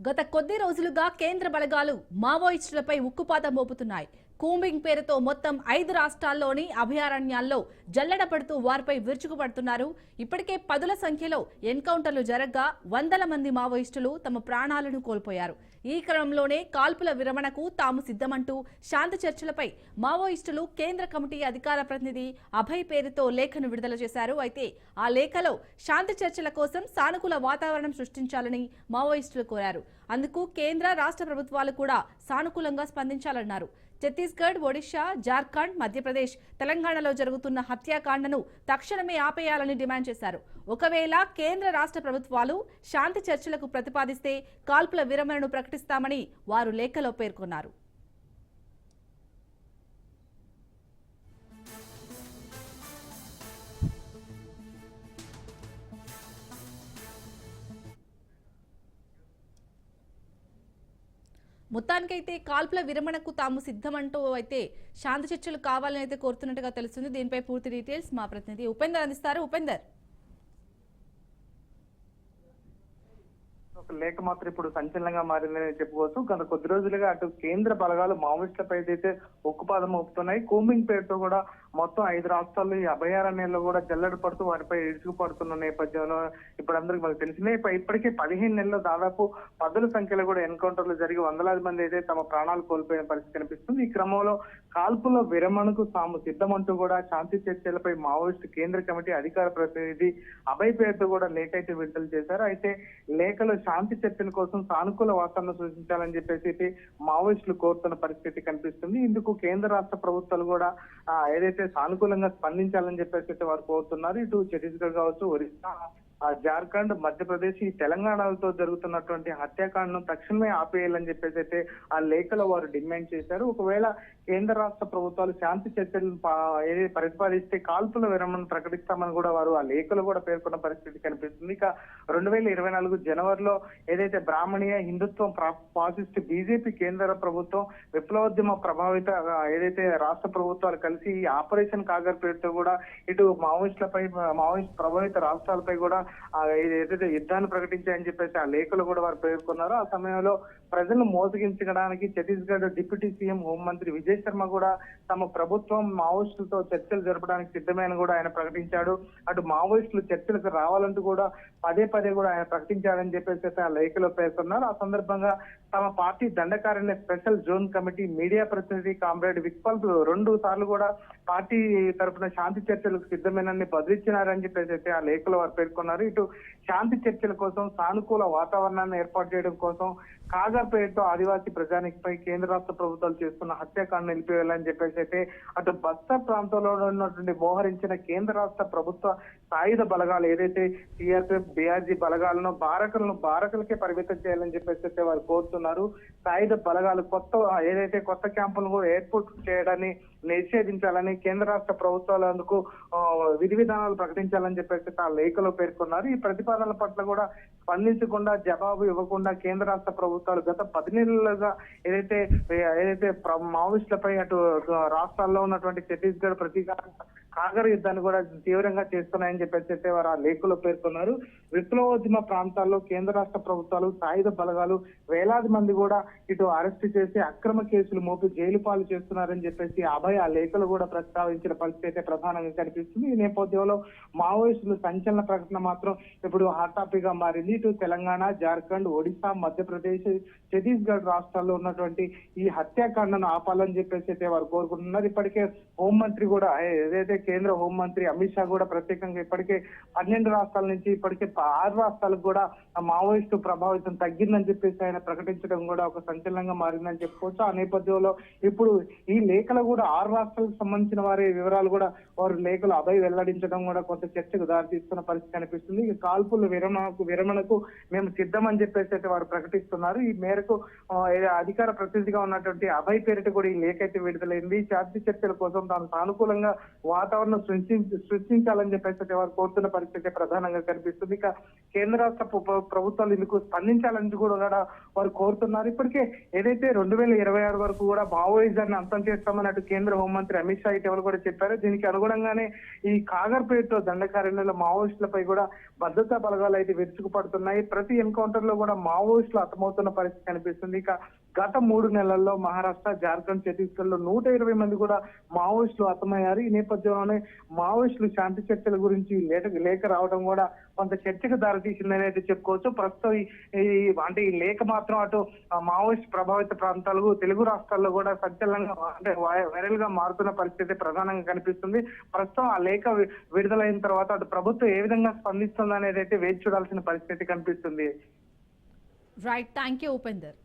గత కొద్ది రోజులుగా కేంద్ర బలగాలు మావోయిస్టులపై ఉక్కుపాదం మోపుతున్నాయి. కూంబింగ్ పేరుతో మొత్తం 5 రాష్ట్రాల్లోని అభయారణ్యాల్లో జల్లెడ పడుతూ వారిపై విరుచుకుపడుతున్నారు. ఇప్పటికే పదుల సంఖ్యలో ఎన్కౌంటర్లు జరగ్గా వందల మంది మావోయిస్టులు తమ ప్రాణాలను కోల్పోయారు. ఈ క్రమంలోనే కాల్పుల విరమణకు తాము సిద్ధమంటూ శాంతి చర్చలపై మావోయిస్టులు కేంద్ర కమిటీ అధికార ప్రతినిధి అభయ్ పేరుతో లేఖను విడుదల చేశారు. అయితే ఆ లేఖలో శాంతి చర్చల కోసం సానుకూల వాతావరణం సృష్టించాలని మావోయిస్టులు కోరారు. అందుకు కేంద్ర రాష్ట్ర ప్రభుత్వాలు కూడా సానుకూలంగా స్పందించాలన్నారు. ఛత్తీస్గఢ్, ఒడిశా, జార్ఖండ్, మధ్యప్రదేశ్, తెలంగాణలో జరుగుతున్న హత్యాకాండను తక్షణమే ఆపేయాలని డిమాండ్ చేశారు. ఒకవేళ కేంద్ర రాష్ట్ర ప్రభుత్వాలు శాంతి చర్చలకు ప్రతిపాదిస్తే కాల్పుల విరమణను ప్రకటిస్తామని వారు లేఖలో పేర్కొన్నారు. మొత్తానికైతే కాల్పుల విరమణకు తాము సిద్ధమంటూ అయితే శాంతి చర్చలు కావాలని అయితే కోరుతున్నట్టుగా తెలుస్తుంది. దీనిపై పూర్తి డీటెయిల్స్ మా ప్రతినిధి ఉపేందర్ అందిస్తారు. ఉపేందర్, ఒక లేఖ మాత్రం ఇప్పుడు సంచలనంగా మారిందని చెప్పుకోవచ్చు. గత కొద్ది రోజులుగా అటు కేంద్ర బలగాలు మావోయిస్టులపై అయితే ఉక్కుపాదం మోపుతున్నాయి. కూంబింగ్ పేరుతో కూడా మొత్తం 5 రాష్ట్రాల్లో ఈ అభయారణ్యాల్లో కూడా జల్లెడ పడుతూ వారిపై ఇరుచుకుపడుతున్న నేపథ్యంలో ఇప్పుడు అందరికి మనకు తెలిసిందే. ఇప్పటికే 15 నెలల్లో దాదాపు పదుల సంఖ్యలో కూడా ఎన్కౌంటర్లు జరిగి వందలాది మంది అయితే తమ ప్రాణాలు కోల్పోయిన పరిస్థితి కనిపిస్తుంది. ఈ క్రమంలో కాల్పుల విరమణకు తాము సిద్ధమంటూ కూడా శాంతి చర్చలపై మావోయిస్టు కేంద్ర కమిటీ అధికార ప్రతినిధి అభయ్ పేరుతో కూడా లేఖ అయితే విడుదల చేశారు. అయితే లేఖలో శాంతి చర్చల కోసం సానుకూల వాతావరణం సృష్టించాలని చెప్పేసి మావోయిస్టులు కోరుతున్న పరిస్థితి కనిపిస్తుంది. ఇందుకు కేంద్ర రాష్ట్ర ప్రభుత్వాలు కూడా ఏదైతే సానుకూలంగా స్పందించాలని చెప్పేసి వారు కోరుతున్నారు. ఇటు ఛత్తీస్గఢ్ కావచ్చు, ఒరిస్సా, జార్ఖండ్, మధ్యప్రదేశ్, ఈ తెలంగాణలతో జరుగుతున్నటువంటి హత్యాకాండను తక్షణమే ఆపేయాలని చెప్పేసి అయితే ఆ లేఖలో వారు డిమాండ్ చేశారు. ఒకవేళ కేంద్ర రాష్ట్ర ప్రభుత్వాలు శాంతి చర్చలను ప్రతిపాదిస్తే కాల్పుల విరమణను ప్రకటిస్తామని కూడా వారు ఆ లేఖలో కూడా పేర్కొన్న పరిస్థితి కనిపిస్తుంది. ఇక 2024 జనవరిలో ఏదైతే బ్రాహ్మణీయ హిందుత్వం ఫాసిస్ట్ బీజేపీ కేంద్ర ప్రభుత్వం విప్లవోద్యమ ప్రభావిత ఏదైతే రాష్ట్ర ప్రభుత్వాలు కలిసి ఈ ఆపరేషన్ కాగర్ పేరుతో కూడా ఇటు మావోయిస్ట్ ప్రభావిత రాష్ట్రాలపై కూడా ఏదైతే యుద్ధాన్ని ప్రకటించాయని చెప్పేసి ఆ లేఖలు కూడా వారు పేర్కొన్నారు. ఆ సమయంలో ప్రజలను మోసగించడానికి ఛత్తీస్గఢ్ డిప్యూటీ సీఎం హోంమంత్రి విజయ్ శర్మ కూడా తమ ప్రభుత్వం మావోయిస్టులతో చర్చలు జరపడానికి సిద్ధమైన కూడా ఆయన ప్రకటించాడు. అటు మావోయిస్టులు చర్చలకు రావాలంటూ కూడా పదే కూడా ఆయన ప్రకటించాడని చెప్పేసి ఆ లేఖలో పేర్కొన్నారు. ఆ సందర్భంగా తమ party Dandakaranya special zone committee media ప్రతినిధి కామ్రేడ్ విక్పల్ 2 సార్లు కూడా పార్టీ తరఫున శాంతి చర్చలకు సిద్ధమేనని బదిలిచ్చినారని చెప్పేసి ఆ లేఖలో వారు పేర్కొన్నారు. ఇటు శాంతి చర్చల కోసం సానుకూల వాతావరణాన్ని ఏర్పాటు చేయడం కోసం కాగర్ పేరుతో ఆదివాసీ ప్రజానికపై కేంద్ర రాష్ట్ర ప్రభుత్వాలు చేస్తున్న హత్యాకాండ నిలిపివేయాలని చెప్పేసి అయితే అటు బస్తర్ ప్రాంతంలో ఉన్నటువంటి మోహరించిన కేంద్ర రాష్ట్ర ప్రభుత్వ సాయుధ బలగాలు ఏదైతే సిఆర్పిఎఫ్, బీఆర్జీ బలగాలను బారకలకే పరిమితం చేయాలని చెప్పేసి అయితే వారు కోరుతున్నారు. సాయుధ బలగాలు కొత్త క్యాంపులను కూడా ఏర్పాటు చేయడాన్ని నిషేధించాలని కేంద్ర రాష్ట్ర ప్రభుత్వాలు అందుకు విధి విధానాలు ప్రకటించాలని చెప్పేసి ఆ లేఖలో పేర్కొన్నారు. ఈ ప్రతిపాదనల పట్ల కూడా స్పందించకుండా జవాబు ఇవ్వకుండా కేంద్ర రాష్ట్ర ప్రభుత్వాలు గత 10 నెలలుగా ఏదైతే మావోయిస్టులపై అటు రాష్ట్రాల్లో ఉన్నటువంటి ఛత్తీస్గఢ్ కాగర్ యుద్ధాన్ని కూడా తీవ్రంగా చేస్తున్నాయని చెప్పేసి వారు ఆ లేఖలో పేర్కొన్నారు. విప్లవోద్యమ ప్రాంతాల్లో కేంద్ర రాష్ట్ర ప్రభుత్వాలు సాయుధ బలగాలు వేలాది మంది కూడా ఇటు అరెస్టు చేసి అక్రమ కేసులు మోపి జైలు పాలు చేస్తున్నారని చెప్పేసి అభయ్ ఆ లేఖలు కూడా ప్రస్తావించిన పరిస్థితి అయితే ప్రధానంగా కనిపిస్తుంది. ఈ నేపథ్యంలో మావోయిస్టులు సంచలన ప్రకటన మాత్రం ఇప్పుడు హాట్ టాపిక్ గా మారింది. ఇటు తెలంగాణ, జార్ఖండ్, ఒడిశా, మధ్యప్రదేశ్, ఛత్తీస్గఢ్ రాష్ట్రాల్లో ఉన్నటువంటి ఈ హత్యాకాండను ఆపాలని చెప్పేసి అయితే వారు కోరుకుంటున్నారు. ఇప్పటికే హోంమంత్రి కూడా ఏదైతే కేంద్ర హోంమంత్రి అమిత్ షా కూడా ప్రత్యేకంగా ఇప్పటికే 12 రాష్ట్రాల నుంచి ఇప్పటికే 6 రాష్ట్రాలకు కూడా మావోయిస్టు ప్రభావితం తగ్గిందని చెప్పేసి ఆయన ప్రకటించడం కూడా ఒక సంచలనంగా మారిందని చెప్పుకోవచ్చు. ఆ నేపథ్యంలో ఇప్పుడు ఈ లేఖలు కూడా 6 రాష్ట్రాలకు సంబంధించిన వారి వివరాలు కూడా వారు లేఖలు అభయ్ వెల్లడించడం కూడా కొంత చర్చకు దారితీస్తున్న పరిస్థితి కనిపిస్తుంది. ఈ కాల్పుల విరమణకు మేము సిద్ధమని చెప్పేసి అయితే వారు ప్రకటిస్తున్నారు. ఈ మేరకు అధికార ప్రతినిధిగా ఉన్నటువంటి అభయ్ పేరిట కూడా ఈ లేఖ అయితే విడుదలైంది. శాంతి చర్చల కోసం తాను సానుకూలంగా వాతావరణం వాతావరణం సృష్టించాలని చెప్పేసి అయితే వారు కోరుతున్న పరిస్థితి ప్రధానంగా కనిపిస్తుంది. ఇక కేంద్ర రాష్ట్ర ప్రభుత్వాలు ఇందుకు స్పందించాలని కూడా వారు కోరుతున్నారు. ఇప్పటికే ఏదైతే 2026 వరకు కూడా మావోయిజాన్ని అంతం చేస్తామని కేంద్ర హోంమంత్రి అమిత్ షా ఇటీవల కూడా చెప్పారు. దీనికి అనుగుణంగానే ఈ కాగర్పేటలో దండకారణ్యంలో మావోయిస్టులపై కూడా భద్రతా బలగాలు అయితే విరుచుకుపడుతున్నాయి. ప్రతి ఎన్కౌంటర్ లో కూడా మావోయిస్టులు హతమవుతున్న పరిస్థితి కనిపిస్తుంది. ఇక గత 3 నెలల్లో మహారాష్ట్ర, జార్ఖండ్, ఛత్తీస్గఢ్ లో 120 మంది కూడా మావోయిస్టులు హతమయ్యారు. ఈ నేపథ్యంలోనే మావోయిస్టులు శాంతి చర్చల గురించి లేఖ రావడం కూడా కొంత చర్చకు దారితీసిందని అయితే చెప్పుకోవచ్చు. ప్రస్తుతం అంటే ఈ లేఖ మాత్రం అటు మావోయిస్ట్ ప్రభావిత ప్రాంతాలకు, తెలుగు రాష్ట్రాల్లో కూడా సంచలనంగా అంటే వైరల్ గా మారుతున్న పరిస్థితి ప్రధానంగా కనిపిస్తుంది. ప్రస్తుతం ఆ లేఖ విడుదలైన తర్వాత అటు ప్రభుత్వం ఏ విధంగా స్పందిస్తుంది అనేది అయితే వేచి చూడాల్సిన పరిస్థితి కనిపిస్తుంది. Right, thank you Upender.